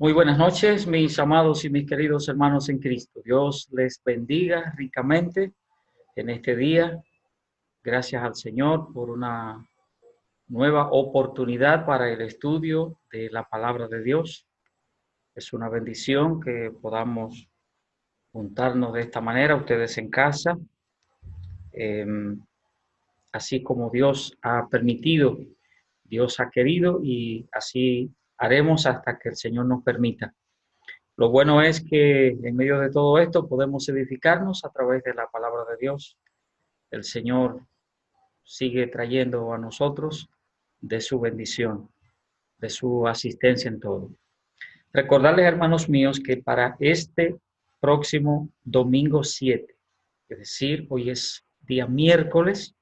Muy buenas noches, mis amados y mis queridos hermanos en Cristo. Dios les bendiga ricamente en este día. Gracias al Señor por una nueva oportunidad para el estudio de la palabra de Dios. Es una bendición que podamos juntarnos de esta manera, ustedes en casa, eh, así como Dios ha permitido, Dios ha querido y así haremos hasta que el Señor nos permita. Lo bueno es que en medio de todo esto podemos edificarnos a través de la palabra de Dios. El Señor sigue trayendo a nosotros de su bendición, de su asistencia en todo. Recordarles, hermanos míos, que para este próximo domingo 7, es decir, hoy es día miércoles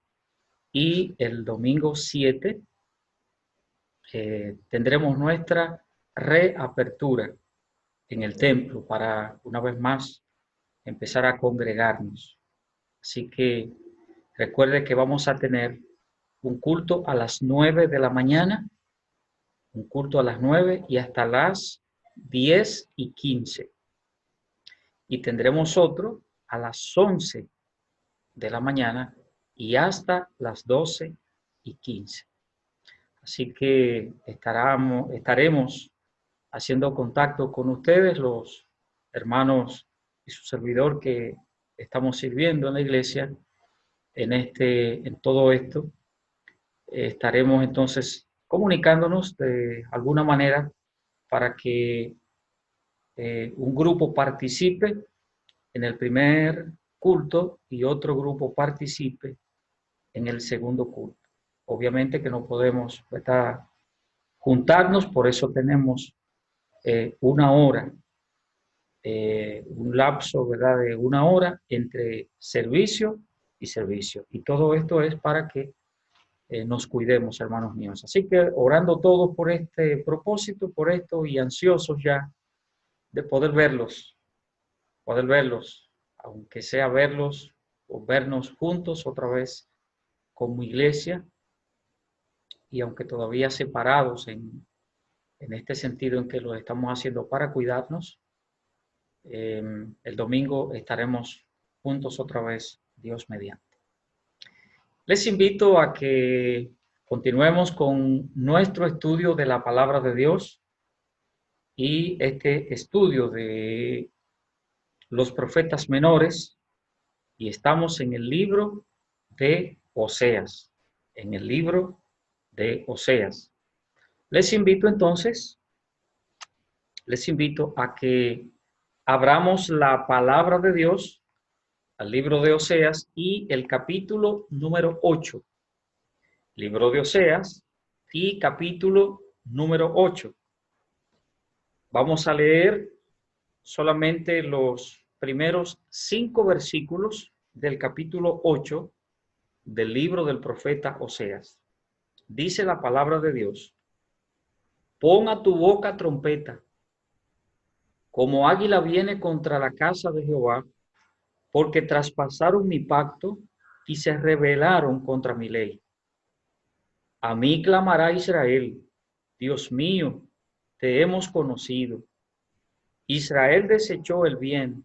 y el domingo 7 tendremos nuestra reapertura en el templo para una vez más empezar a congregarnos. Así que recuerde que vamos a tener un culto a las 9 de la mañana, un culto a las 9 y hasta las 10:15. Y tendremos otro a las 11 de la mañana y hasta las 12:15. Así que estaremos haciendo contacto con ustedes, los hermanos y su servidor que estamos sirviendo en la iglesia en todo esto. Estaremos entonces comunicándonos de alguna manera para que un grupo participe en el primer culto y otro grupo participe en el segundo culto. Obviamente que no podemos, ¿verdad?, juntarnos, por eso tenemos una hora, un lapso, ¿verdad?, de una hora entre servicio y servicio. Y todo esto es para que nos cuidemos, hermanos míos. Así que orando todos por este propósito, por esto y ansiosos ya de poder verlos, aunque sea verlos o vernos juntos otra vez como iglesia y aunque todavía separados en este sentido en que lo estamos haciendo para cuidarnos, el domingo estaremos juntos otra vez, Dios mediante. Les invito a que continuemos con nuestro estudio de la palabra de Dios y este estudio de los profetas menores, y estamos en el libro de Oseas, en el libro de Oseas. Les invito entonces, a que abramos la palabra de Dios al libro de Oseas y el capítulo número 8. Libro de Oseas y capítulo número 8. Vamos a leer solamente los primeros 5 versículos del capítulo 8 del libro del profeta Oseas. Dice la palabra de Dios: pon a tu boca trompeta, como águila viene contra la casa de Jehová, porque traspasaron mi pacto y se rebelaron contra mi ley. A mí clamará Israel: Dios mío, te hemos conocido. Israel desechó el bien,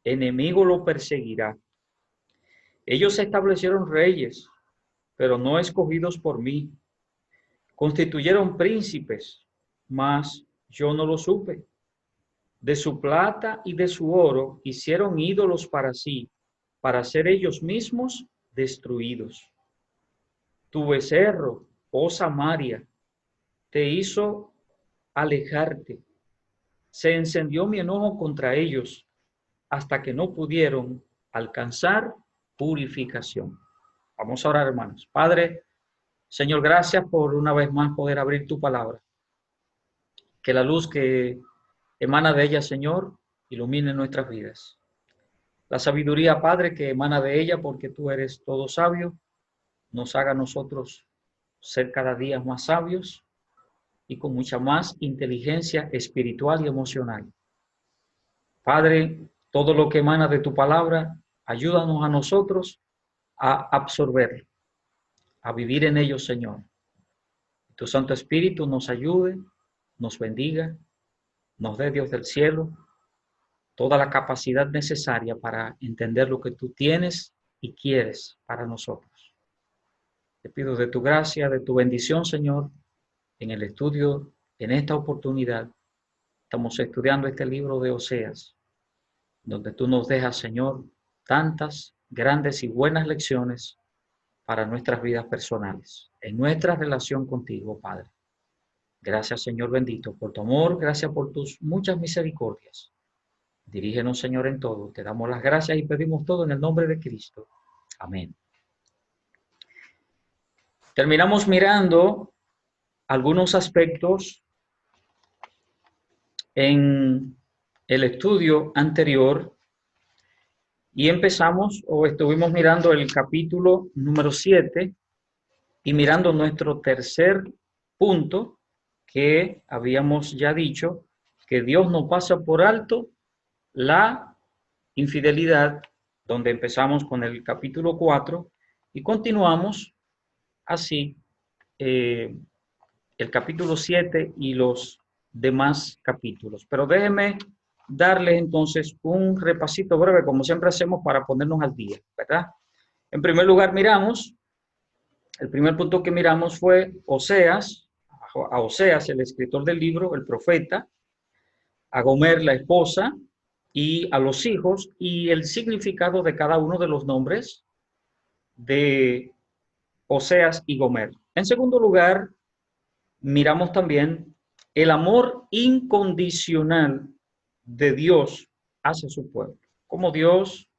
enemigo lo perseguirá. Ellos establecieron reyes, pero no escogidos por mí. Constituyeron príncipes, mas yo no lo supe. De su plata y de su oro hicieron ídolos para sí, para ser ellos mismos destruidos. Tu becerro, oh Samaria, te hizo alejarte. Se encendió mi enojo contra ellos hasta que no pudieron alcanzar purificación. Vamos a orar, hermanos. Padre, Señor, gracias por una vez más poder abrir tu palabra. Que la luz que emana de ella, Señor, ilumine nuestras vidas. La sabiduría, Padre, que emana de ella, porque tú eres todo sabio, nos haga a nosotros ser cada día más sabios y con mucha más inteligencia espiritual y emocional. Padre, todo lo que emana de tu palabra, ayúdanos a nosotros a absorberlo, a vivir en ello, Señor. Tu Santo Espíritu nos ayude, nos bendiga nos dé, Dios del cielo, toda la capacidad necesaria para entender lo que tú tienes y quieres para nosotros. Te pido de tu gracia, de tu bendición, Señor, en el estudio, en esta oportunidad. Estamos estudiando este libro de Oseas, donde tú nos dejas, Señor, tantas grandes y buenas lecciones para nuestras vidas personales, en nuestra relación contigo, Padre. Gracias, Señor bendito, por tu amor, gracias por tus muchas misericordias. Dirígenos, Señor, en todo. Te damos las gracias y pedimos todo en el nombre de Cristo. Amén. Terminamos mirando algunos aspectos en el estudio anterior y empezamos o estuvimos mirando el capítulo número 7 y mirando nuestro tercer punto que habíamos ya dicho, que Dios no pasa por alto la infidelidad, donde empezamos con el capítulo 4 y continuamos así el capítulo 7 y los demás capítulos. Pero déjenme darles entonces un repasito breve, como siempre hacemos, para ponernos al día, ¿verdad? En primer lugar, el primer punto que miramos fue Oseas, a Oseas, el escritor del libro, el profeta, a Gomer, la esposa, y a los hijos, y el significado de cada uno de los nombres de Oseas y Gomer. En segundo lugar, miramos también el amor incondicional de Dios hacia su pueblo. Como Dios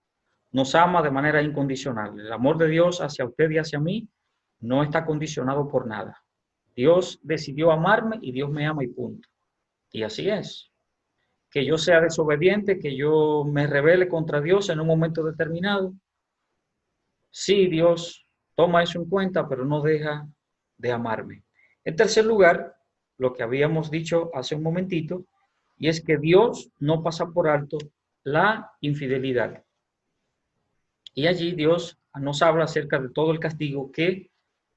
nos ama de manera incondicional. El amor de Dios hacia usted y hacia mí no está condicionado por nada. Dios decidió amarme y Dios me ama y punto. Y así es. Que yo sea desobediente, que yo me rebele contra Dios en un momento determinado. Sí, Dios toma eso en cuenta, pero no deja de amarme. En tercer lugar, lo que habíamos dicho hace un momentito, y es que Dios no pasa por alto la infidelidad. Y allí Dios nos habla acerca de todo el castigo que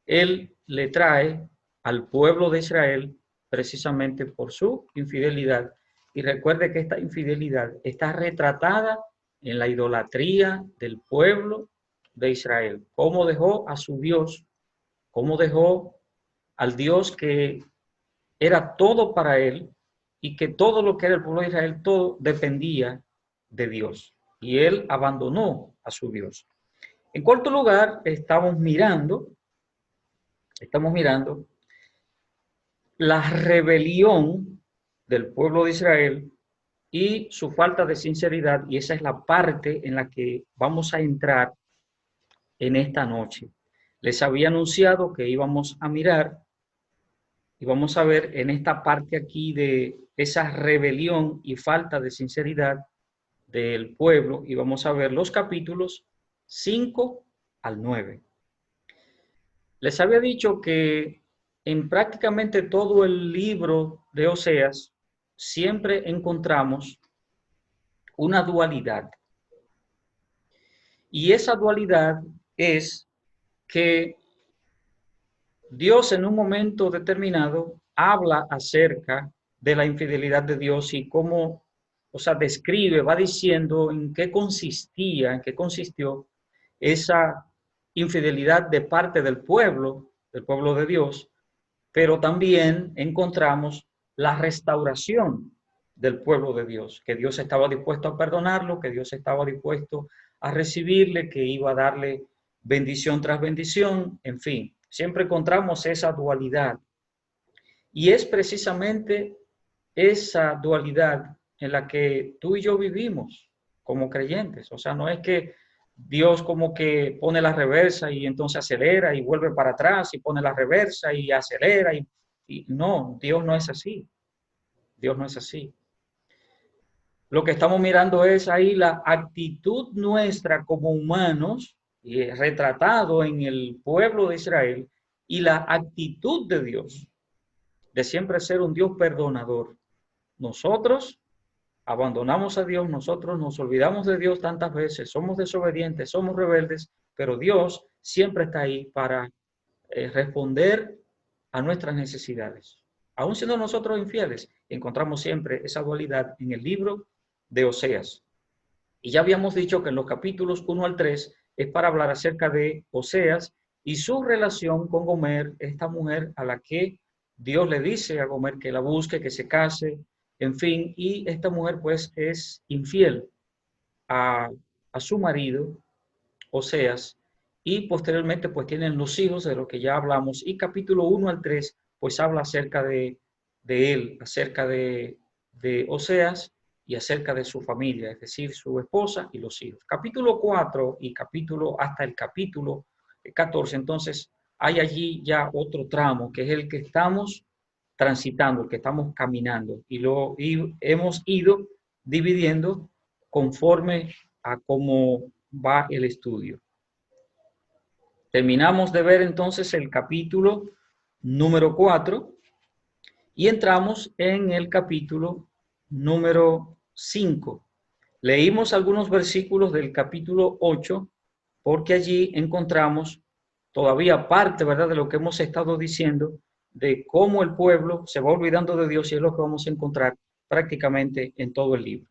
Él le trae al pueblo de Israel precisamente por su infidelidad. Y recuerde que esta infidelidad está retratada en la idolatría del pueblo de Israel. Cómo dejó a su Dios, cómo dejó al Dios que era todo para él y que todo lo que era el pueblo de Israel, todo dependía de Dios. Y él abandonó a su Dios. En cuarto lugar, estamos mirando la rebelión del pueblo de Israel y su falta de sinceridad, y esa es la parte en la que vamos a entrar en esta noche. Les había anunciado que íbamos a mirar y vamos a ver en esta parte aquí de esa rebelión y falta de sinceridad del pueblo, y vamos a ver los capítulos 5 al 9. Les había dicho que en prácticamente todo el libro de Oseas siempre encontramos una dualidad. Y esa dualidad es que Dios en un momento determinado habla acerca de la infidelidad de Dios y cómo, describe, va diciendo en qué consistió esa infidelidad de parte del pueblo de Dios, pero también encontramos la restauración del pueblo de Dios, que Dios estaba dispuesto a perdonarlo, que Dios estaba dispuesto a recibirle, que iba a darle bendición tras bendición, en fin, siempre encontramos esa dualidad. Y es precisamente esa dualidad en la que tú y yo vivimos como creyentes. O sea, no es que Dios como que pone la reversa y entonces acelera y vuelve para atrás y pone la reversa y acelera. Y no, Dios no es así. Dios no es así. Lo que estamos mirando es ahí la actitud nuestra como humanos, retratado en el pueblo de Israel, y la actitud de Dios, de siempre ser un Dios perdonador. Nosotros abandonamos a Dios, nosotros nos olvidamos de Dios tantas veces, somos desobedientes, somos rebeldes, pero Dios siempre está ahí para responder a nuestras necesidades. aún siendo nosotros infieles. Encontramos siempre esa dualidad en el libro de Oseas. Y ya habíamos dicho que en los capítulos 1 al 3 es para hablar acerca de Oseas y su relación con Gomer, esta mujer a la que Dios le dice a Gomer que la busque, que se case, en fin, y esta mujer pues es infiel a, a su marido, Oseas, y posteriormente pues tienen los hijos de los que ya hablamos, y capítulo 1 al 3 pues habla acerca de él, acerca de Oseas y acerca de su familia, es decir, su esposa y los hijos. Capítulo 4 y capítulo hasta el capítulo 14, entonces hay allí ya otro tramo que es el que estamos transitando, el que estamos caminando y hemos ido dividiendo conforme a cómo va el estudio. Terminamos de ver entonces el capítulo número 4 y entramos en el capítulo número 5. Leímos algunos versículos del capítulo 8 porque allí encontramos todavía parte, ¿verdad?, de lo que hemos estado diciendo, de cómo el pueblo se va olvidando de Dios y es lo que vamos a encontrar prácticamente en todo el libro.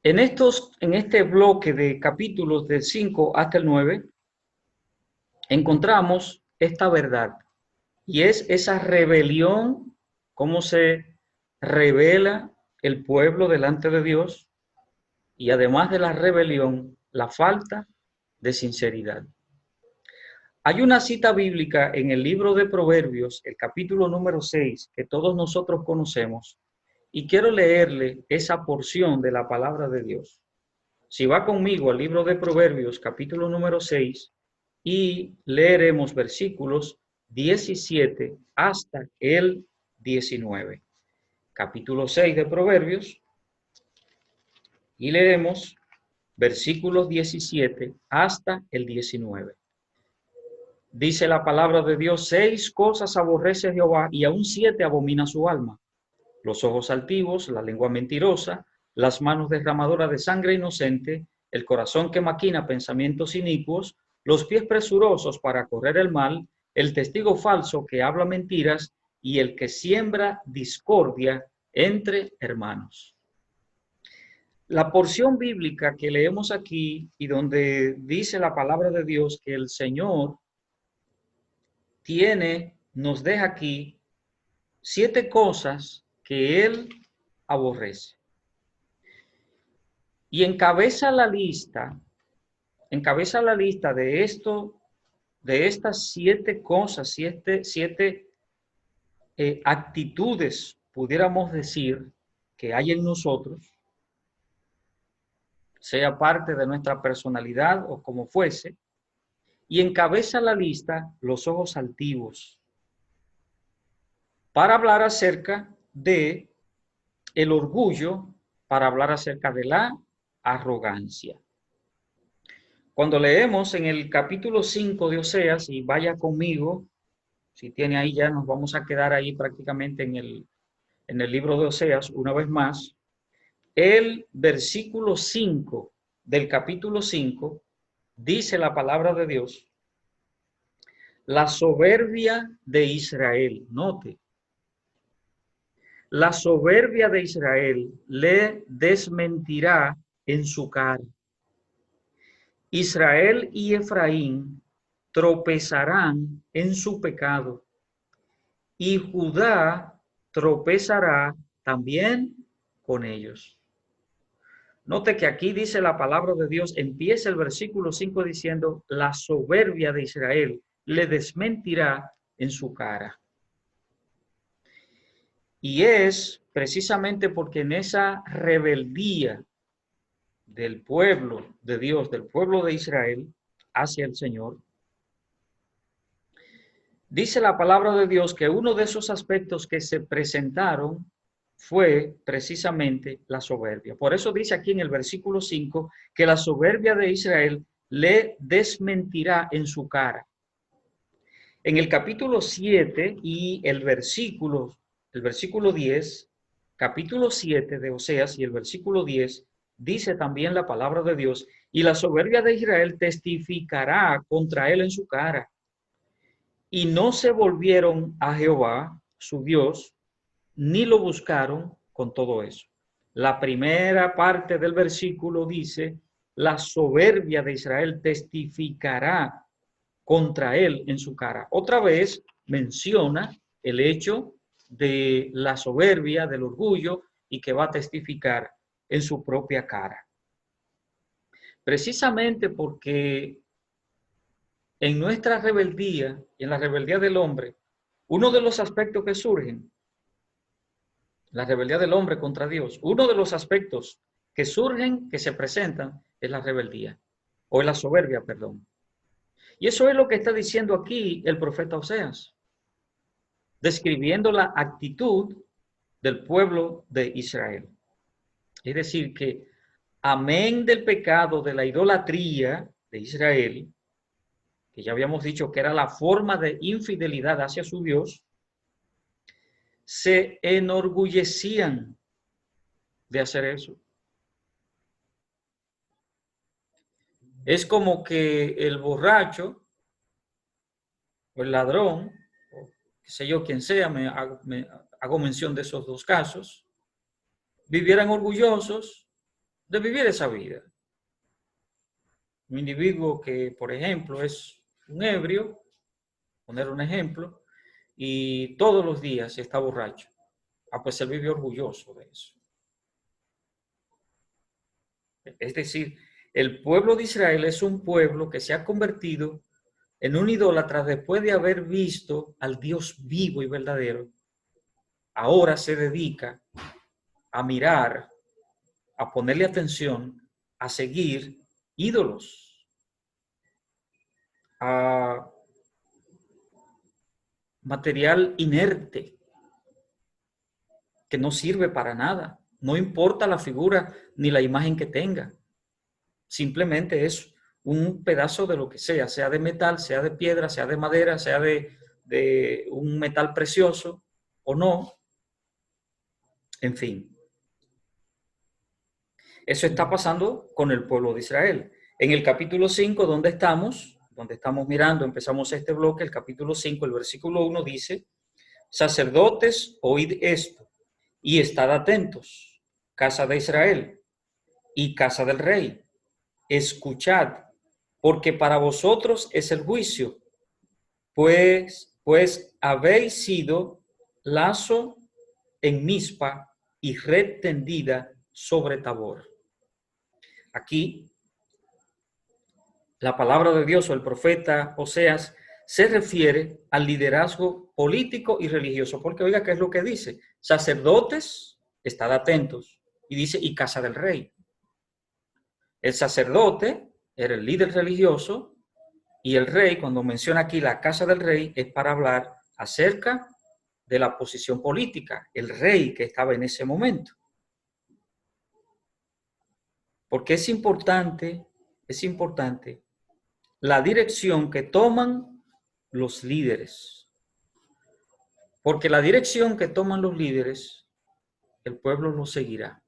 En este bloque de capítulos del 5 hasta el 9, encontramos esta verdad, y es esa rebelión, cómo se revela el pueblo delante de Dios, y además de la rebelión, la falta de sinceridad. Hay una cita bíblica en el libro de Proverbios, el capítulo número 6, que todos nosotros conocemos, y quiero leerle esa porción de la palabra de Dios. Si va conmigo al libro de Proverbios, capítulo número 6, y leeremos versículos 17 hasta el 19. Capítulo 6 de Proverbios, y leemos versículos 17 hasta el 19. Dice la palabra de Dios: 6 cosas aborrece Jehová, y aún 7 abomina su alma: los ojos altivos, la lengua mentirosa, las manos derramadoras de sangre inocente, el corazón que maquina pensamientos inicuos, los pies presurosos para correr el mal, el testigo falso que habla mentiras, y el que siembra discordia entre hermanos. La porción bíblica que leemos aquí y donde dice la palabra de Dios que el Señor nos deja aquí 7 cosas que Él aborrece. Y encabeza la lista de estas 7 cosas, 7 actitudes, pudiéramos decir, que hay en nosotros, sea parte de nuestra personalidad o como fuese, y encabeza la lista los ojos altivos, para hablar acerca de el orgullo, para hablar acerca de la arrogancia. Cuando leemos en el capítulo 5 de Oseas, y vaya conmigo, si tiene ahí ya, nos vamos a quedar ahí prácticamente en el libro de Oseas una vez más, el versículo 5 del capítulo 5, dice la palabra de Dios: la soberbia de Israel, note, la soberbia de Israel le desmentirá en su cara. Israel y Efraín tropezarán en su pecado, y Judá tropezará también con ellos. Note que aquí dice la palabra de Dios, empieza el versículo 5 diciendo: la soberbia de Israel le desmentirá en su cara. Y es precisamente porque en esa rebeldía del pueblo de Dios, del pueblo de Israel hacia el Señor, dice la palabra de Dios que uno de esos aspectos que se presentaron fue precisamente la soberbia. Por eso dice aquí en el versículo 5 que la soberbia de Israel le desmentirá en su cara. En el capítulo 7 y el versículo 10, capítulo 7 de Oseas y el versículo 10, dice también la palabra de Dios: y la soberbia de Israel testificará contra él en su cara, y no se volvieron a Jehová, su Dios, ni lo buscaron con todo eso. La primera parte del versículo dice, la soberbia de Israel testificará contra él en su cara. Otra vez menciona el hecho de la soberbia, del orgullo, y que va a testificar en su propia cara. Precisamente porque en nuestra rebeldía y en la rebeldía del hombre, uno de los aspectos que surgen, la rebeldía del hombre contra Dios, uno de los aspectos que surgen, que se presentan, es la rebeldía, o es la soberbia, perdón. Y eso es lo que está diciendo aquí el profeta Oseas, describiendo la actitud del pueblo de Israel. Es decir, que amén del pecado de la idolatría de Israel, que ya habíamos dicho que era la forma de infidelidad hacia su Dios, se enorgullecían de hacer eso. Es como que el borracho o el ladrón, o qué sé yo, quien sea, me hago mención de esos dos casos, vivieran orgullosos de vivir esa vida. Un individuo que, por ejemplo, es un ebrio, poner un ejemplo, y todos los días está borracho. Pues él vive orgulloso de eso. Es decir, el pueblo de Israel es un pueblo que se ha convertido en un idólatra después de haber visto al Dios vivo y verdadero. Ahora se dedica a mirar, a ponerle atención, a seguir ídolos, a material inerte que no sirve para nada. No importa la figura ni la imagen que tenga. Simplemente es un pedazo de lo que sea, sea de metal, sea de piedra, sea de madera, sea de un metal precioso o no. En fin. Eso está pasando con el pueblo de Israel. En el capítulo 5, donde estamos mirando, empezamos este bloque, el capítulo 5, el versículo 1 dice, sacerdotes, oíd esto, y estad atentos, casa de Israel y casa del rey, escuchad, porque para vosotros es el juicio, pues habéis sido lazo en Mizpa y red tendida sobre Tabor. Aquí, la palabra de Dios o el profeta Oseas se refiere al liderazgo político y religioso, porque oiga, ¿qué es lo que dice? Sacerdotes, estad atentos, y dice, y casa del rey. El sacerdote era el líder religioso, y el rey, cuando menciona aquí la casa del rey, es para hablar acerca de la posición política, el rey que estaba en ese momento. Porque es importante la dirección que toman los líderes. Porque la dirección que toman los líderes, el pueblo lo seguirá.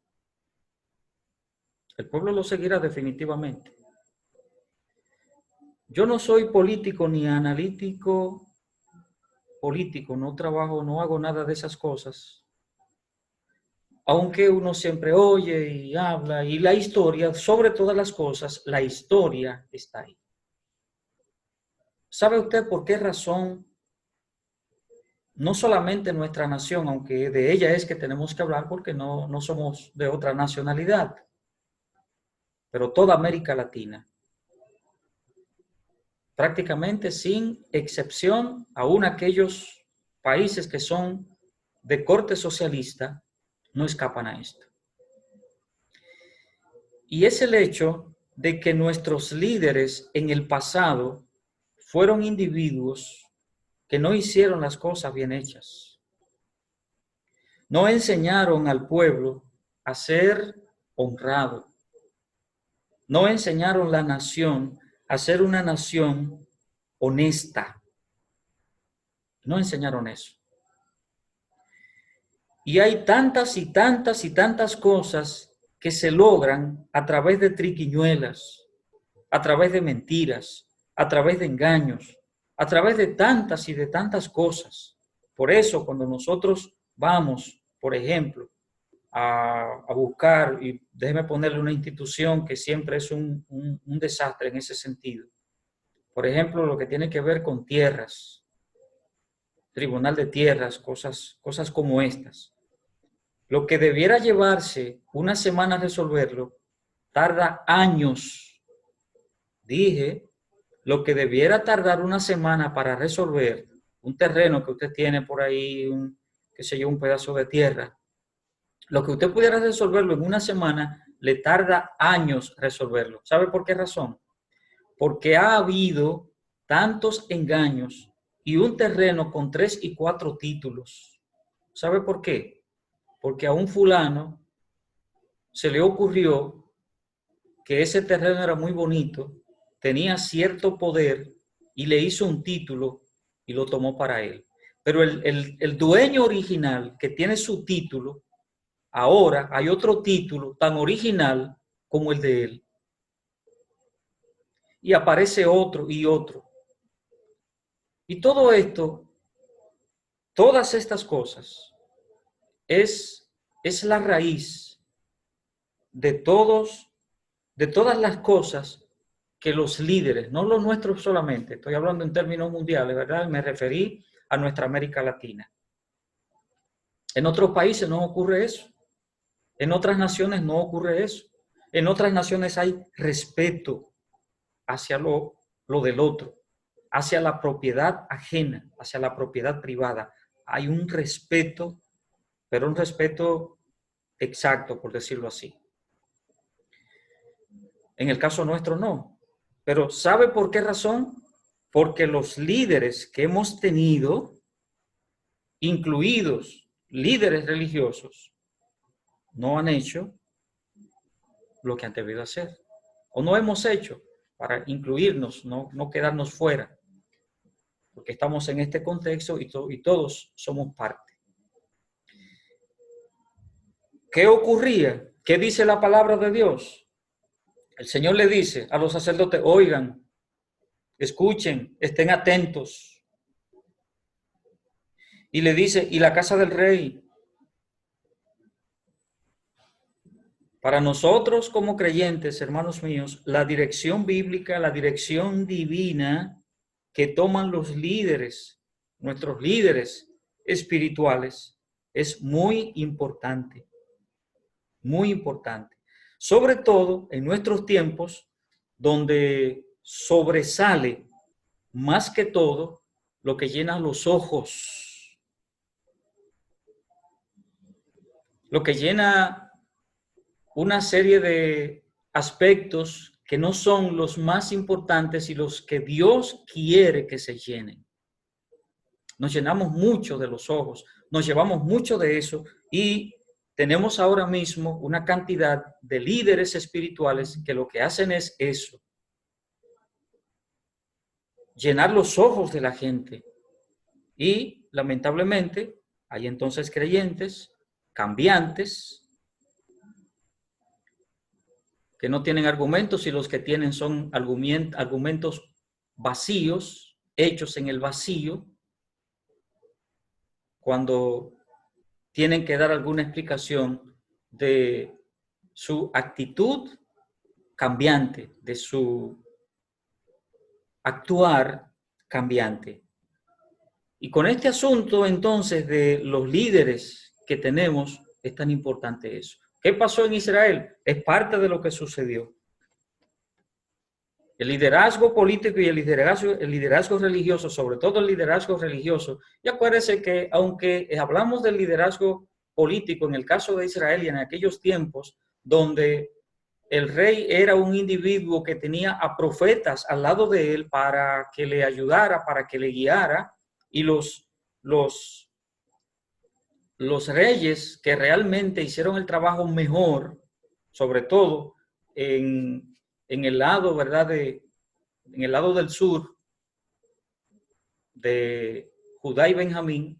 El pueblo lo seguirá definitivamente. Yo no soy político ni analítico político, no trabajo, no hago nada de esas cosas. Aunque uno siempre oye y habla, y la historia, sobre todas las cosas, la historia está ahí. ¿Sabe usted por qué razón? No solamente nuestra nación, aunque de ella es que tenemos que hablar porque no somos de otra nacionalidad, pero toda América Latina, prácticamente sin excepción, aún aquellos países que son de corte socialista, no escapan a esto. Y es el hecho de que nuestros líderes en el pasado fueron individuos que no hicieron las cosas bien hechas. No enseñaron al pueblo a ser honrado. No enseñaron la nación a ser una nación honesta. No enseñaron eso. Y hay tantas y tantas y tantas cosas que se logran a través de triquiñuelas, a través de mentiras, a través de engaños, a través de tantas y de tantas cosas. Por eso, cuando nosotros vamos, por ejemplo, a buscar, y déjeme ponerle una institución que siempre es un desastre en ese sentido. Por ejemplo, lo que tiene que ver con tierras, tribunal de tierras, cosas como estas. Lo que debiera llevarse una semana a resolverlo, tarda años. Dije, lo que debiera tardar una semana para resolver un terreno que usted tiene por ahí, qué sé yo, un pedazo de tierra, lo que usted pudiera resolverlo en una semana, le tarda años resolverlo. ¿Sabe por qué razón? Porque ha habido tantos engaños y un terreno con 3 y 4 títulos. ¿Sabe por qué? Porque a un fulano se le ocurrió que ese terreno era muy bonito, tenía cierto poder y le hizo un título y lo tomó para él. Pero el dueño original que tiene su título, ahora hay otro título tan original como el de él. Y aparece otro y otro. Y todo esto, todas estas cosas, es la raíz de todas las cosas que los líderes, no los nuestros solamente, estoy hablando en términos mundiales, ¿verdad? Me referí a nuestra América Latina. En otros países no ocurre eso. En otras naciones no ocurre eso. En otras naciones hay respeto hacia lo del otro, hacia la propiedad ajena, hacia la propiedad privada. Hay un respeto, pero un respeto exacto, por decirlo así. En el caso nuestro no. Pero ¿sabe por qué razón? Porque los líderes que hemos tenido, incluidos líderes religiosos, no han hecho lo que han debido hacer. O no hemos hecho para incluirnos, no quedarnos fuera. Porque estamos en este contexto y todos somos parte. ¿Qué ocurría? ¿Qué dice la palabra de Dios? El Señor le dice a los sacerdotes, oigan, escuchen, estén atentos. Y le dice, y la casa del rey. Para nosotros como creyentes, hermanos míos, la dirección bíblica, la dirección divina que toman los líderes, nuestros líderes espirituales, es muy importante. Muy importante. Sobre todo en nuestros tiempos, donde sobresale más que todo lo que llena los ojos, lo que llena una serie de aspectos que no son los más importantes y los que Dios quiere que se llenen. Nos llenamos mucho de los ojos, nos llevamos mucho de eso y tenemos ahora mismo una cantidad de líderes espirituales que lo que hacen es eso. Llenar los ojos de la gente. Y lamentablemente hay entonces creyentes cambiantes que no tienen argumentos y los que tienen son argumentos vacíos, hechos en el vacío, cuando tienen que dar alguna explicación de su actitud cambiante, de su actuar cambiante. Y con este asunto entonces de los líderes que tenemos, es tan importante eso. ¿Qué pasó en Israel? Es parte de lo que sucedió. El liderazgo político y el liderazgo religioso, sobre todo el liderazgo religioso. Y acuérdense que aunque hablamos del liderazgo político en el caso de Israel y en aquellos tiempos donde el rey era un individuo que tenía a profetas al lado de él para que le ayudara, para que le guiara, y los reyes que realmente hicieron el trabajo mejor, sobre todo en el lado, ¿verdad? En el lado del sur de Judá y Benjamín,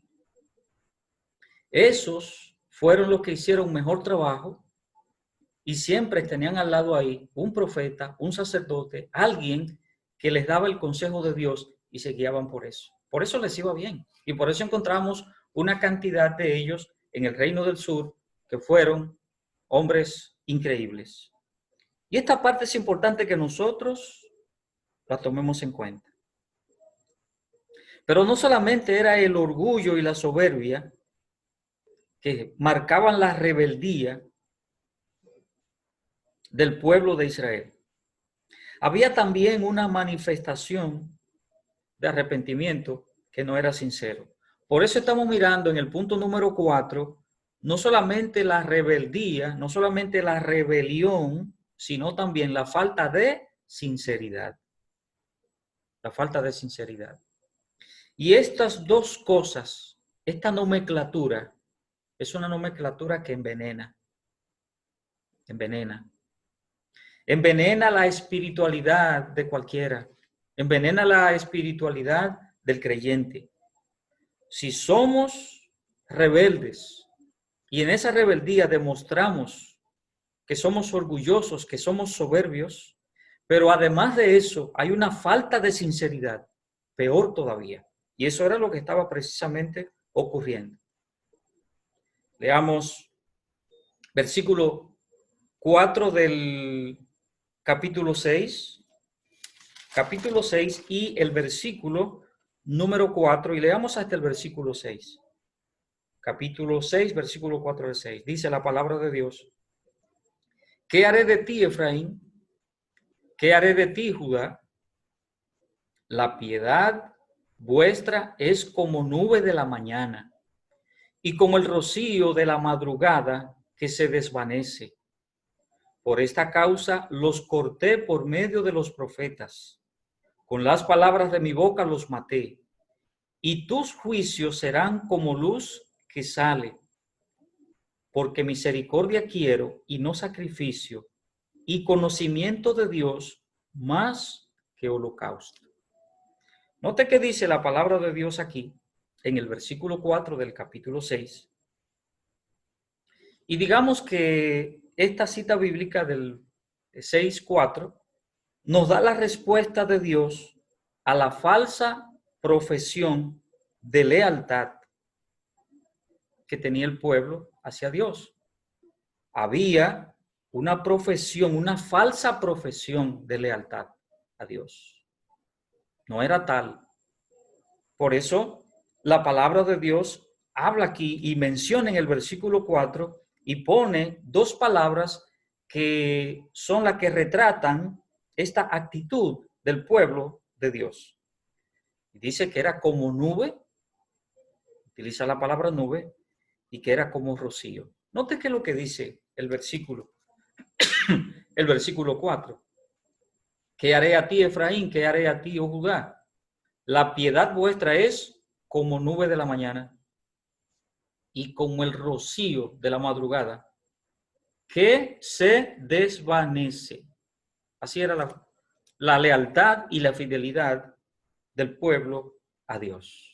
esos fueron los que hicieron mejor trabajo y siempre tenían al lado ahí un profeta, un sacerdote, alguien que les daba el consejo de Dios y se guiaban por eso. Por eso les iba bien. Y por eso encontramos una cantidad de ellos en el reino del sur que fueron hombres increíbles. Y esta parte es importante que nosotros la tomemos en cuenta. Pero no solamente era el orgullo y la soberbia que marcaban la rebeldía del pueblo de Israel. Había también una manifestación de arrepentimiento que no era sincero. Por eso estamos mirando en el punto número 4, no solamente la rebeldía, no solamente la rebelión, sino también la falta de sinceridad. La falta de sinceridad. Y estas dos cosas, esta nomenclatura, es una nomenclatura que envenena. Envenena. Envenena la espiritualidad de cualquiera. Envenena la espiritualidad del creyente. Si somos rebeldes y en esa rebeldía demostramos que somos orgullosos, que somos soberbios, pero además de eso hay una falta de sinceridad, peor todavía. Y eso era lo que estaba precisamente ocurriendo. Leamos versículo 4 del capítulo 6 y el versículo número 4, y leamos hasta el versículo 6. Capítulo 6, versículo 4 al 6. Dice la palabra de Dios: ¿Qué haré de ti, Efraín? ¿Qué haré de ti, Judá? La piedad vuestra es como nube de la mañana y como el rocío de la madrugada que se desvanece. Por esta causa los corté por medio de los profetas. Con las palabras de mi boca los maté. Y tus juicios serán como luz que sale. Porque misericordia quiero y no sacrificio, y conocimiento de Dios más que holocausto. Note que dice la palabra de Dios aquí, en el versículo 4 del capítulo 6. Y digamos que esta cita bíblica del 6:4 nos da la respuesta de Dios a la falsa profesión de lealtad que tenía el pueblo hacia Dios. Había una profesión, una falsa profesión de lealtad a Dios. No era tal. Por eso la palabra de Dios habla aquí y menciona en el versículo 4 y pone dos palabras que son las que retratan esta actitud del pueblo de Dios. Dice que era como nube, utiliza la palabra nube, y que era como rocío. Note que lo que dice el versículo 4. ¿Qué haré a ti, Efraín? ¿Qué haré a ti, oh Judá? La piedad vuestra es como nube de la mañana y como el rocío de la madrugada que se desvanece. Así era la lealtad y la fidelidad del pueblo a Dios.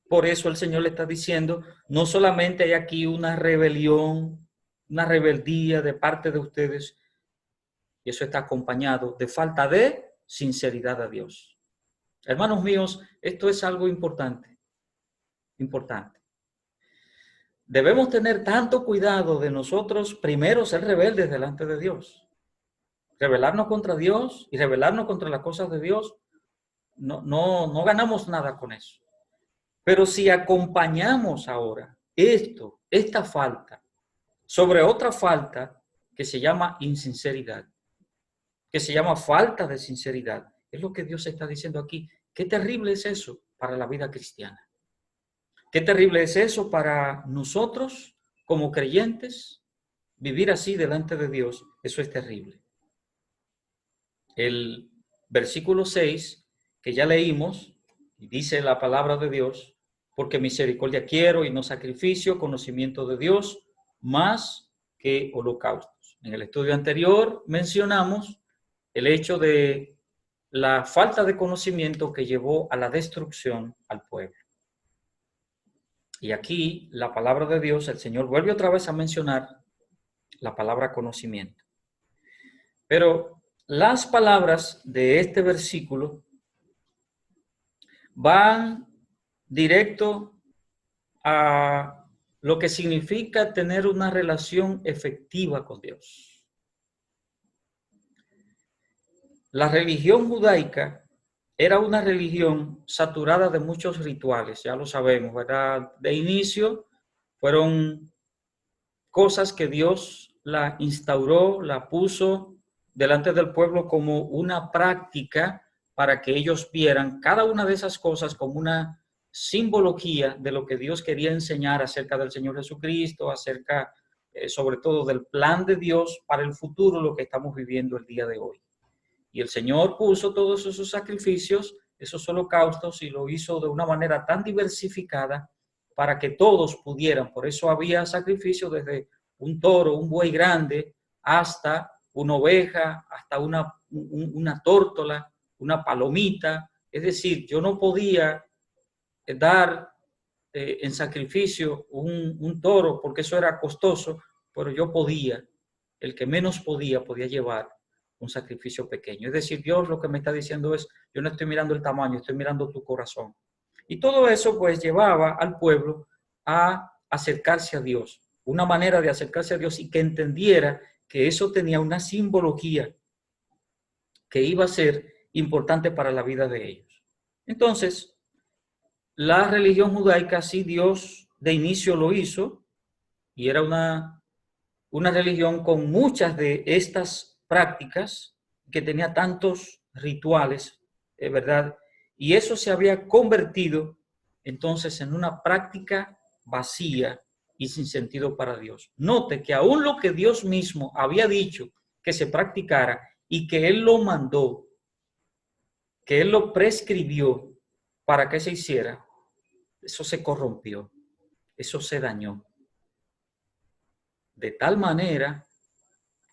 Por eso el Señor le está diciendo, no solamente hay aquí una rebelión, una rebeldía de parte de ustedes, y eso está acompañado de falta de sinceridad a Dios. Hermanos míos, esto es algo importante, importante. Debemos tener tanto cuidado de nosotros, primero ser rebeldes delante de Dios. Rebelarnos contra Dios y rebelarnos contra las cosas de Dios, no ganamos nada con eso. Pero si acompañamos ahora esta falta, sobre otra falta que se llama insinceridad, que se llama falta de sinceridad, es lo que Dios está diciendo aquí. Qué terrible es eso para la vida cristiana. Qué terrible es eso para nosotros como creyentes, vivir así delante de Dios. Eso es terrible. El versículo 6 que ya leímos, dice la palabra de Dios, porque misericordia quiero y no sacrificio, conocimiento de Dios más que holocaustos. En el estudio anterior mencionamos el hecho de la falta de conocimiento que llevó a la destrucción al pueblo. Y aquí la palabra de Dios, el Señor vuelve otra vez a mencionar la palabra conocimiento. Pero las palabras de este versículo van directo a lo que significa tener una relación efectiva con Dios. La religión judaica era una religión saturada de muchos rituales, ya lo sabemos, ¿verdad? De inicio fueron cosas que Dios la instauró, la puso delante del pueblo como una práctica para que ellos vieran cada una de esas cosas como una simbología de lo que Dios quería enseñar acerca del Señor Jesucristo, acerca sobre todo del plan de Dios para el futuro, lo que estamos viviendo el día de hoy. Y el Señor puso todos esos sacrificios, esos holocaustos, y lo hizo de una manera tan diversificada para que todos pudieran. Por eso había sacrificios desde un toro, un buey grande, hasta una oveja, hasta una tórtola, una palomita. Es decir, yo no podía dar en sacrificio un toro porque eso era costoso, pero yo podía, el que menos podía llevar un sacrificio pequeño. Es decir, Dios lo que me está diciendo es, yo no estoy mirando el tamaño, estoy mirando tu corazón. Y todo eso pues llevaba al pueblo a acercarse a Dios, una manera de acercarse a Dios y que entendiera que eso tenía una simbología que iba a ser importante para la vida de ellos. Entonces, la religión judaica, sí, Dios de inicio lo hizo, y era una religión con muchas de estas prácticas, que tenía tantos rituales, ¿verdad? Y eso se había convertido entonces en una práctica vacía y sin sentido para Dios. Note que aún lo que Dios mismo había dicho que se practicara y que Él lo mandó, que Él lo prescribió para que se hiciera, eso se corrompió, eso se dañó. De tal manera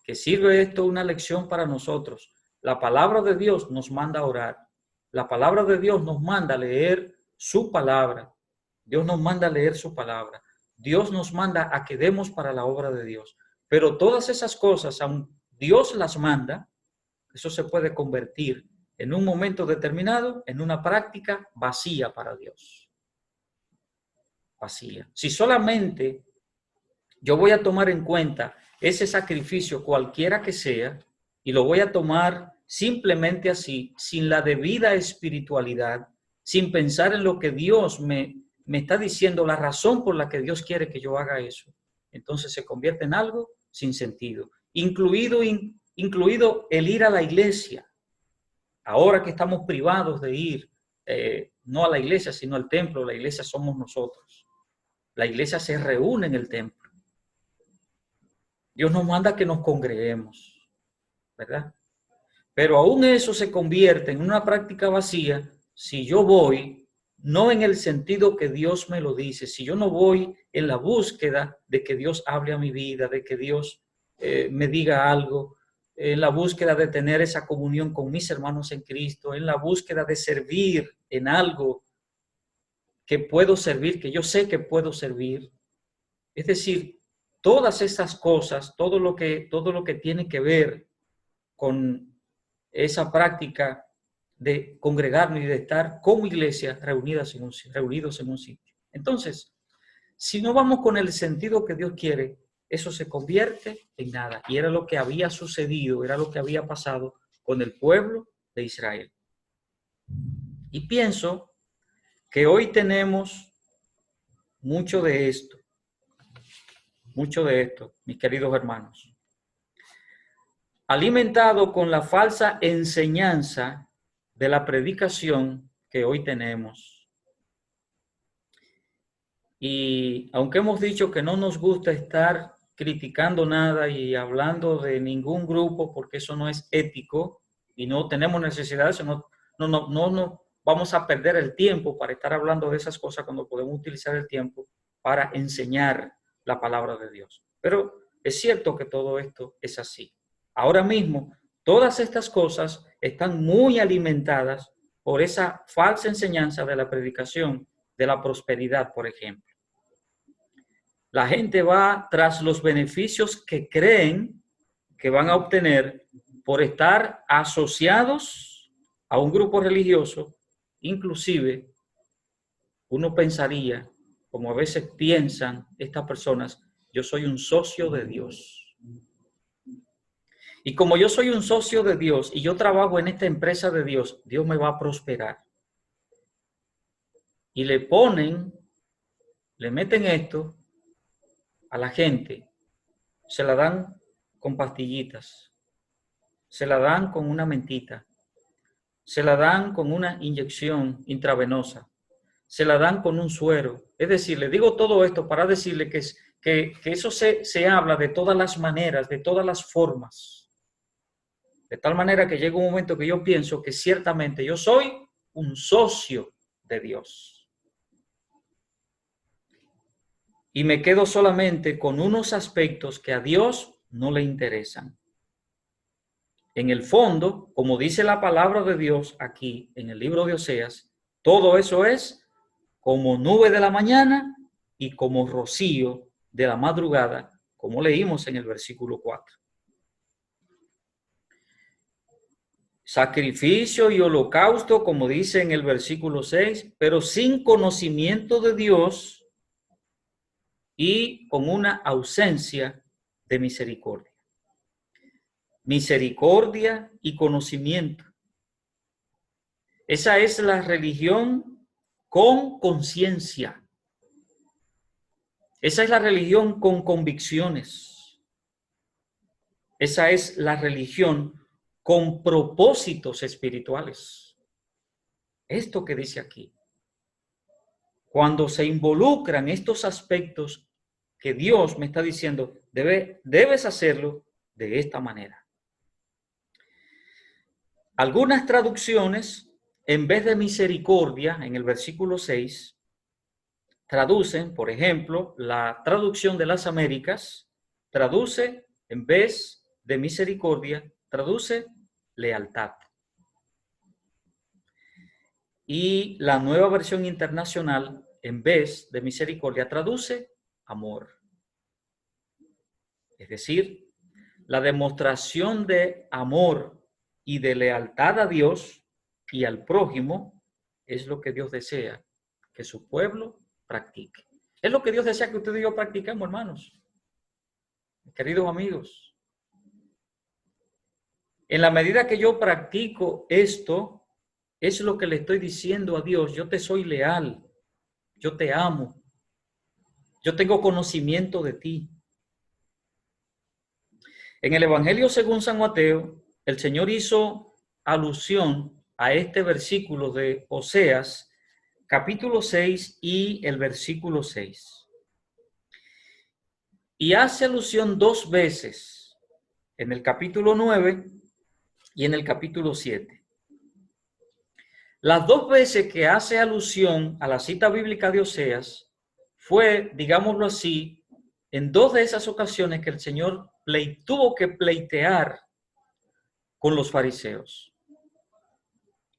que sirve esto una lección para nosotros. La palabra de Dios nos manda a orar. La palabra de Dios nos manda a leer su palabra. Dios nos manda a leer su palabra. Dios nos manda a que demos para la obra de Dios. Pero todas esas cosas, aun Dios las manda, eso se puede convertir en un momento determinado en una práctica vacía para Dios. Vacía. Si solamente yo voy a tomar en cuenta ese sacrificio, cualquiera que sea, y lo voy a tomar simplemente así, sin la debida espiritualidad, sin pensar en lo que Dios me está diciendo, la razón por la que Dios quiere que yo haga eso. Entonces se convierte en algo sin sentido, incluido el ir a la iglesia. Ahora que estamos privados de ir, no a la iglesia, sino al templo, la iglesia somos nosotros. La iglesia se reúne en el templo. Dios nos manda que nos congreguemos, ¿verdad? Pero aún eso se convierte en una práctica vacía si yo voy no en el sentido que Dios me lo dice, si yo no voy en la búsqueda de que Dios hable a mi vida, de que Dios me diga algo, en la búsqueda de tener esa comunión con mis hermanos en Cristo, en la búsqueda de servir en algo que puedo servir, que yo sé que puedo servir. Es decir, todas esas cosas, todo lo que tiene que ver con esa práctica de congregarnos y de estar como iglesia reunidos en un sitio. Entonces, si no vamos con el sentido que Dios quiere, eso se convierte en nada. Y era lo que había sucedido, era lo que había pasado con el pueblo de Israel. Y pienso que hoy tenemos mucho de esto, mis queridos hermanos. Alimentado con la falsa enseñanza de la predicación que hoy tenemos. Y aunque hemos dicho que no nos gusta estar criticando nada y hablando de ningún grupo porque eso no es ético y no tenemos necesidad de eso, no vamos a perder el tiempo para estar hablando de esas cosas cuando podemos utilizar el tiempo para enseñar la palabra de Dios. Pero es cierto que todo esto es así. Ahora mismo, todas estas cosas están muy alimentadas por esa falsa enseñanza de la predicación de la prosperidad, por ejemplo. La gente va tras los beneficios que creen que van a obtener por estar asociados a un grupo religioso, inclusive uno pensaría, como a veces piensan estas personas, yo soy un socio de Dios. Y como yo soy un socio de Dios y yo trabajo en esta empresa de Dios, Dios me va a prosperar. Y le meten esto a la gente, se la dan con pastillitas, se la dan con una mentita, se la dan con una inyección intravenosa, se la dan con un suero. Es decir, le digo todo esto para decirle que eso se habla de todas las maneras, de todas las formas. De tal manera que llega un momento que yo pienso que ciertamente yo soy un socio de Dios. Y me quedo solamente con unos aspectos que a Dios no le interesan. En el fondo, como dice la palabra de Dios aquí en el libro de Oseas, todo eso es como nube de la mañana y como rocío de la madrugada, como leímos en el versículo 4. Sacrificio y holocausto, como dice en el versículo 6, pero sin conocimiento de Dios y con una ausencia de misericordia. Misericordia y conocimiento. Esa es la religión con conciencia. Esa es la religión con convicciones. Esa es la religión con propósitos espirituales. Esto que dice aquí. Cuando se involucran estos aspectos que Dios me está diciendo, debes hacerlo de esta manera. Algunas traducciones, en vez de misericordia, en el versículo 6, traducen, por ejemplo, la traducción de las Américas, traduce, en vez de misericordia, traduce lealtad. Y la nueva versión internacional, en vez de misericordia, traduce amor. Es decir, la demostración de amor y de lealtad a Dios y al prójimo es lo que Dios desea que su pueblo practique. Es lo que Dios desea que usted y yo practiquemos, hermanos. Queridos amigos, en la medida que yo practico esto, es lo que le estoy diciendo a Dios: yo te soy leal, yo te amo, yo tengo conocimiento de ti. En el Evangelio según San Mateo, el Señor hizo alusión a este versículo de Oseas, capítulo 6 y el versículo 6. Y hace alusión dos veces, en el capítulo 9 y en el capítulo 7. Las dos veces que hace alusión a la cita bíblica de Oseas fue, digámoslo así, en dos de esas ocasiones que el Señor tuvo que pleitear con los fariseos.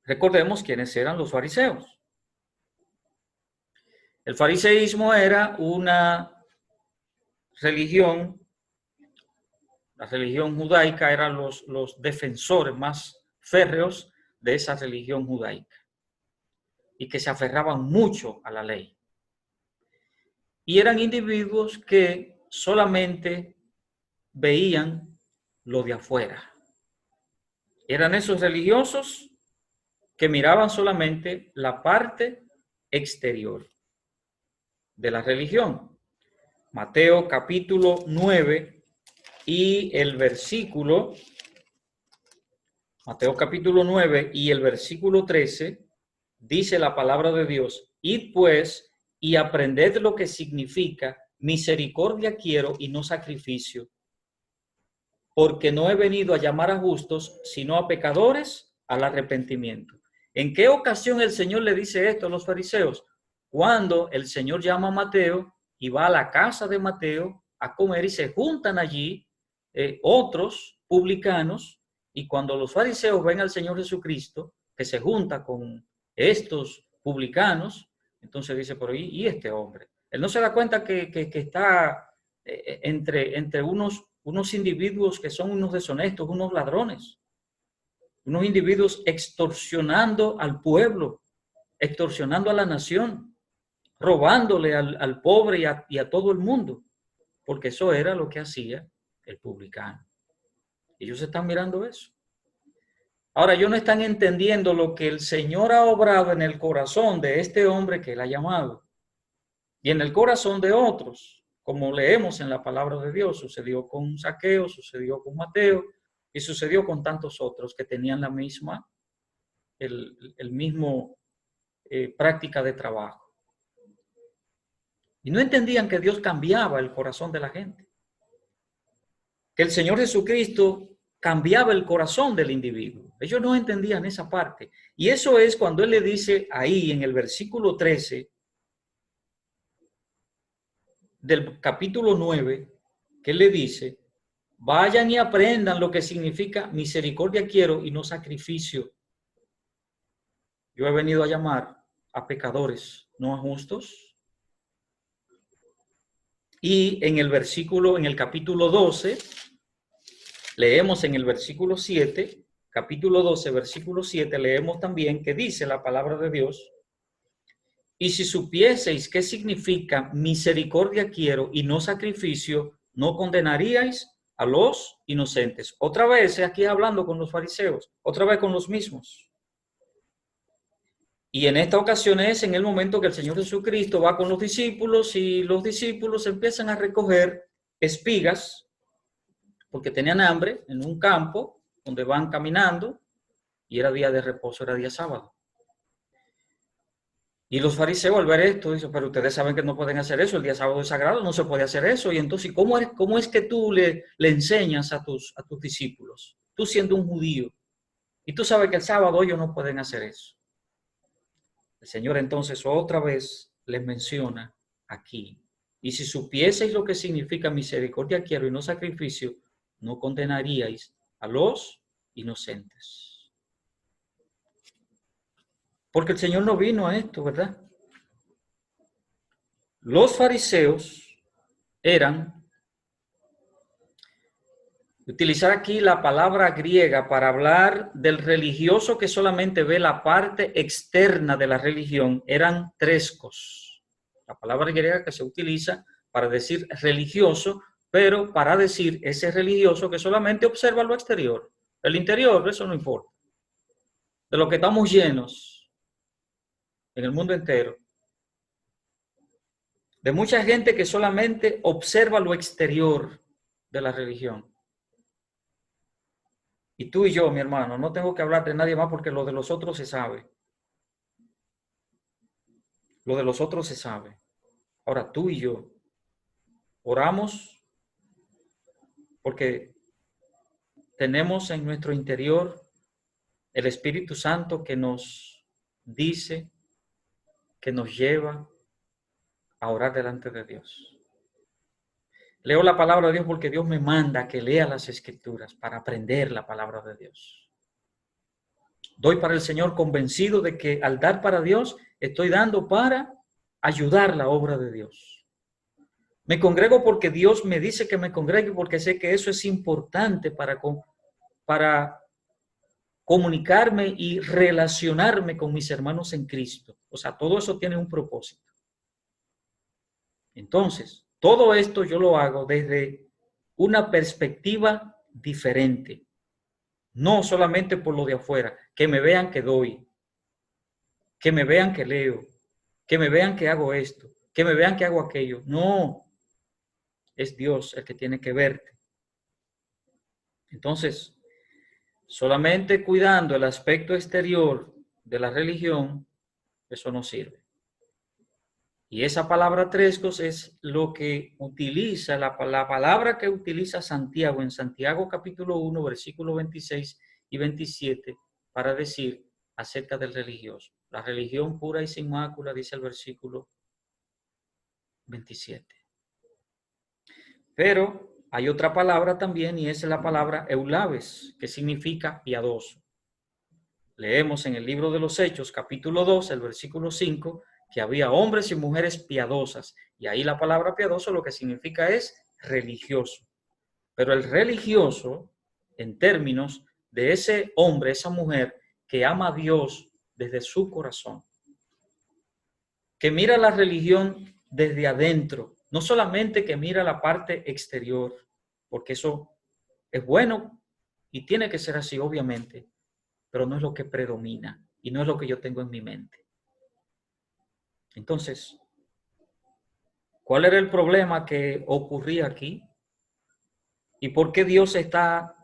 Recordemos quiénes eran los fariseos. El fariseísmo era una religión, la religión judaica eran los defensores más férreos de esa religión judaica y que se aferraban mucho a la ley. Y eran individuos que solamente veían lo de afuera. Eran esos religiosos que miraban solamente la parte exterior de la religión. Mateo capítulo 9 y el versículo, Mateo capítulo 9 y el versículo 13, dice la palabra de Dios: id pues y aprended lo que significa misericordia quiero y no sacrificio, porque no he venido a llamar a justos, sino a pecadores al arrepentimiento. ¿En qué ocasión el Señor le dice esto a los fariseos? Cuando el Señor llama a Mateo y va a la casa de Mateo a comer y se juntan allí otros publicanos, y cuando los fariseos ven al Señor Jesucristo que se junta con estos publicanos, entonces dice, pero ¿y este hombre? Él no se da cuenta que está entre unos individuos que son unos deshonestos, unos ladrones, unos individuos extorsionando al pueblo, extorsionando a la nación. robándole al pobre y a todo el mundo, porque eso era lo que hacía el publicano. Ellos están mirando eso. Ahora, ellos no están entendiendo lo que el Señor ha obrado en el corazón de este hombre que él ha llamado y en el corazón de otros, como leemos en la palabra de Dios. Sucedió con Zaqueo, sucedió con Mateo y sucedió con tantos otros que tenían la misma, el mismo práctica de trabajo. Y no entendían que Dios cambiaba el corazón de la gente. Que el Señor Jesucristo cambiaba el corazón del individuo. Ellos no entendían esa parte. Y eso es cuando Él le dice ahí en el versículo 13 del capítulo 9, que Él le dice, vayan y aprendan lo que significa misericordia quiero y no sacrificio. Yo he venido a llamar a pecadores, no a justos. Y en el capítulo 12, leemos en el versículo 7, capítulo 12, versículo 7, leemos también que dice la palabra de Dios, y si supieseis qué significa misericordia quiero y no sacrificio, no condenaríais a los inocentes. Otra vez, aquí hablando con los fariseos, otra vez con los mismos. Y en esta ocasión es en el momento que el Señor Jesucristo va con los discípulos y los discípulos empiezan a recoger espigas porque tenían hambre en un campo donde van caminando y era día de reposo, era día sábado. Y los fariseos al ver esto dicen, pero ustedes saben que no pueden hacer eso, el día sábado es sagrado, no se puede hacer eso. Y entonces, ¿cómo es que tú le enseñas a tus discípulos? Tú siendo un judío y tú sabes que el sábado ellos no pueden hacer eso. El Señor entonces otra vez les menciona aquí. Y si supieseis lo que significa misericordia quiero y no sacrificio, no condenaríais a los inocentes. Porque el Señor no vino a esto, ¿verdad? Los fariseos eran, utilizar aquí la palabra griega para hablar del religioso que solamente ve la parte externa de la religión, eran trescos. La palabra griega que se utiliza para decir religioso, pero para decir ese religioso que solamente observa lo exterior. El interior, eso no importa. De lo que estamos llenos en el mundo entero. De mucha gente que solamente observa lo exterior de la religión. Y tú y yo, mi hermano, no tengo que hablar de nadie más porque lo de los otros se sabe. Lo de los otros se sabe. Ahora tú y yo oramos porque tenemos en nuestro interior el Espíritu Santo que nos dice, que nos lleva a orar delante de Dios. Leo la palabra de Dios porque Dios me manda que lea las Escrituras para aprender la palabra de Dios. Doy para el Señor convencido de que al dar para Dios, estoy dando para ayudar la obra de Dios. Me congrego porque Dios me dice que me congregue, porque sé que eso es importante para comunicarme y relacionarme con mis hermanos en Cristo. O sea, todo eso tiene un propósito. Entonces, todo esto yo lo hago desde una perspectiva diferente. No solamente por lo de afuera, que me vean que doy, que me vean que leo, que me vean que hago esto, que me vean que hago aquello. No, es Dios el que tiene que verte. Entonces, solamente cuidando el aspecto exterior de la religión, eso no sirve. Y esa palabra trescos es lo que utiliza, la palabra que utiliza Santiago en Santiago capítulo 1, versículos 26 y 27, para decir acerca del religioso. La religión pura y sin mácula, dice el versículo 27. Pero hay otra palabra también y es la palabra eulabes, que significa piadoso. Leemos en el libro de los Hechos, capítulo 2, el versículo 5, que había hombres y mujeres piadosas. Y ahí la palabra piadoso lo que significa es religioso. Pero el religioso, en términos de ese hombre, esa mujer que ama a Dios desde su corazón. que mira la religión desde adentro, no solamente que mira la parte exterior, porque eso es bueno y tiene que ser así, obviamente, pero no es lo que predomina y no es lo que yo tengo en mi mente. Entonces, ¿cuál era el problema que ocurría aquí? ¿Y por qué Dios está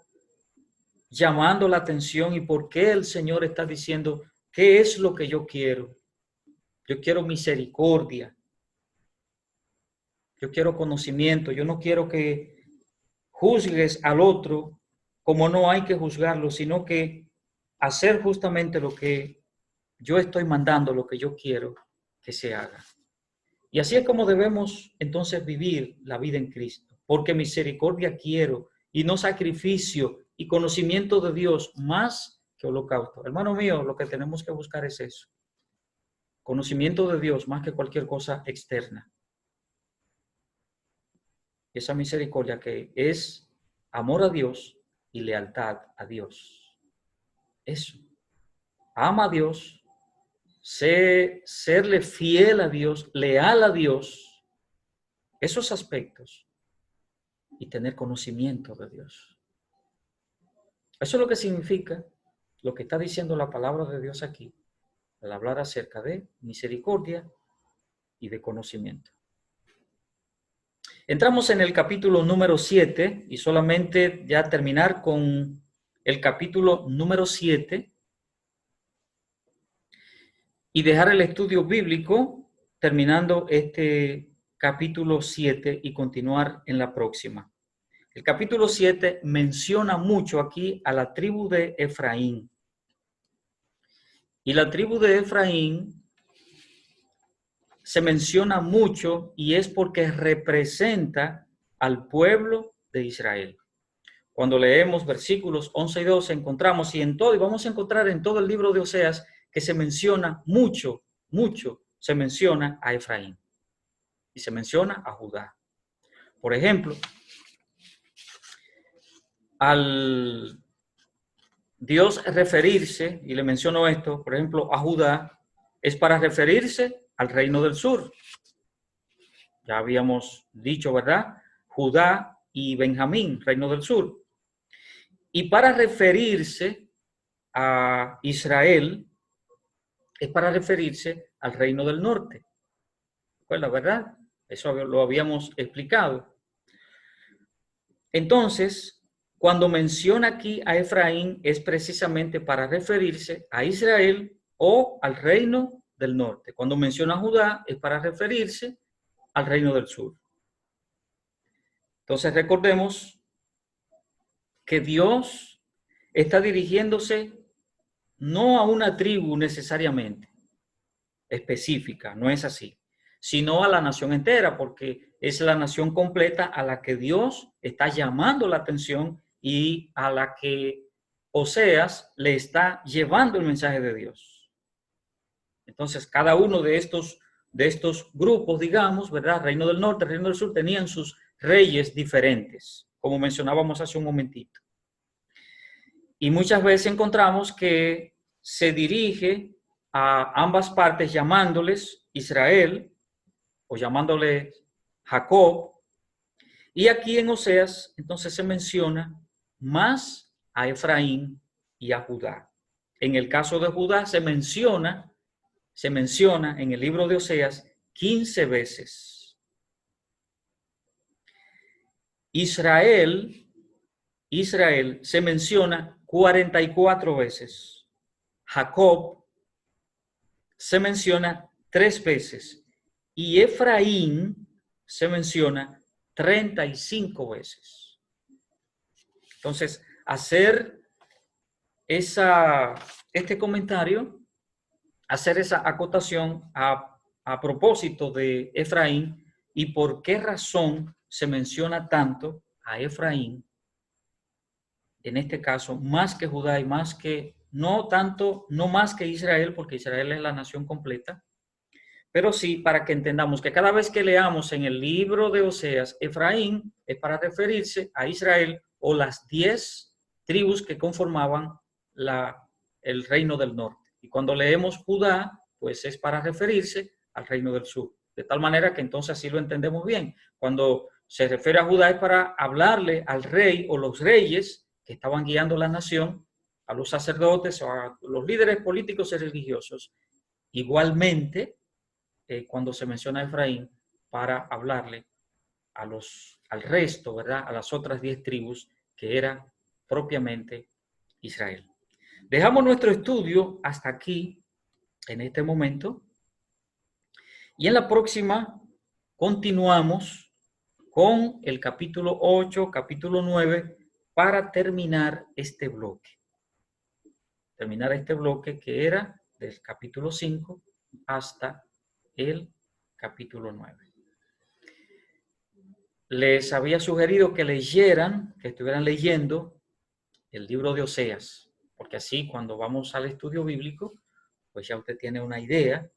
llamando la atención y por qué el Señor está diciendo qué es lo que yo quiero? Yo quiero misericordia. Yo quiero conocimiento. Yo no quiero que juzgues al otro como no hay que juzgarlo, sino que hacer justamente lo que yo estoy mandando, lo que yo quiero que se haga. Y así es como debemos entonces vivir la vida en Cristo, porque misericordia quiero y no sacrificio y conocimiento de Dios más que holocausto. Hermano mío, lo que tenemos que buscar es eso. Conocimiento de Dios más que cualquier cosa externa. Esa misericordia que es amor a Dios y lealtad a Dios. Eso. Ama a Dios, serle fiel a Dios, leal a Dios. Esos aspectos. Y tener conocimiento de Dios. Eso es lo que significa lo que está diciendo la palabra de Dios aquí, al hablar acerca de misericordia y de conocimiento. Entramos en el capítulo número 7 y solamente ya terminar con el capítulo número 7 y dejar el estudio bíblico terminando este capítulo 7 y continuar en la próxima. El capítulo 7 menciona mucho aquí a la tribu de Efraín. Y la tribu de Efraín se menciona mucho y es porque representa al pueblo de Israel. Cuando leemos versículos 11 y 12 encontramos, y vamos a encontrar en todo el libro de Oseas, que se menciona mucho se menciona a Efraín y se menciona a Judá. Por ejemplo, al Dios referirse, y le menciono esto, por ejemplo, a Judá, es para referirse al reino del sur. Ya habíamos dicho, ¿verdad? Judá y Benjamín, reino del sur. Y para referirse a Israel, es para referirse al reino del norte. Pues la verdad, eso lo habíamos explicado. Entonces, cuando menciona aquí a Efraín, es precisamente para referirse a Israel o al reino del norte. Cuando menciona a Judá, es para referirse al reino del sur. Entonces, recordemos que Dios está dirigiéndose no a una tribu necesariamente específica, no es así, sino a la nación entera, porque es la nación completa a la que Dios está llamando la atención y a la que Oseas le está llevando el mensaje de Dios. Entonces, cada uno de estos grupos, digamos, ¿verdad? Reino del Norte, Reino del Sur, tenían sus reyes diferentes, como mencionábamos hace un momentito. Y muchas veces encontramos que se dirige a ambas partes llamándoles Israel o llamándole Jacob. Y aquí en Oseas entonces se menciona más a Efraín y a Judá. En el caso de Judá se menciona en el libro de Oseas 15 veces. Israel se menciona 44 veces. Jacob se menciona 3 veces. Y Efraín se menciona 35 veces. Entonces, hacer este comentario, hacer esa acotación a propósito de Efraín y por qué razón se menciona tanto a Efraín, en este caso, más que Judá y más que, no más que Israel, porque Israel es la nación completa, pero sí para que entendamos que cada vez que leamos en el libro de Oseas, Efraín es para referirse a Israel o las 10 tribus que conformaban el reino del norte. Y cuando leemos Judá, pues es para referirse al reino del sur. De tal manera que entonces así lo entendemos bien. Cuando se refiere a Judá es para hablarle al rey o los reyes que estaban guiando la nación, a los sacerdotes o a los líderes políticos y religiosos. Igualmente, cuando se menciona a Efraín, para hablarle al resto, ¿verdad? A las otras 10 tribus que era propiamente Israel. Dejamos nuestro estudio hasta aquí, en este momento, y en la próxima continuamos con el capítulo 8, capítulo 9, para terminar este bloque. Terminar este bloque que era del capítulo 5 hasta el capítulo 9. Les había sugerido que leyeran, que estuvieran leyendo el libro de Oseas, porque así cuando vamos al estudio bíblico, pues ya usted tiene una idea.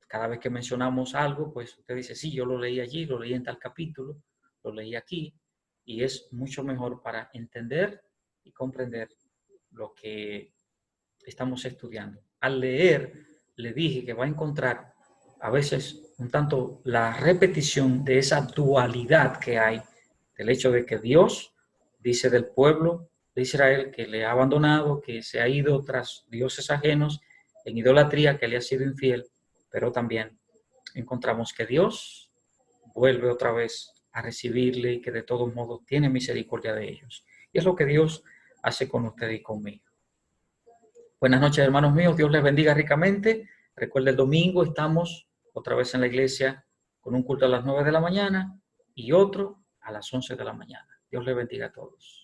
Cada vez que mencionamos algo, pues usted dice, sí, yo lo leí allí, lo leí en tal capítulo, lo leí aquí, y es mucho mejor para entender y comprender lo que estamos estudiando. Al leer, le dije que va a encontrar a veces un tanto la repetición de esa dualidad que hay, del hecho de que Dios dice del pueblo de Israel que le ha abandonado, que se ha ido tras dioses ajenos en idolatría, que le ha sido infiel, pero también encontramos que Dios vuelve otra vez a recibirle y que de todos modos tiene misericordia de ellos. Y es lo que Dios hace con usted y conmigo. Buenas noches, hermanos míos. Dios les bendiga ricamente. Recuerde, el domingo estamos otra vez en la iglesia con un culto a las 9 de la mañana y otro a las 11 de la mañana. Dios les bendiga a todos.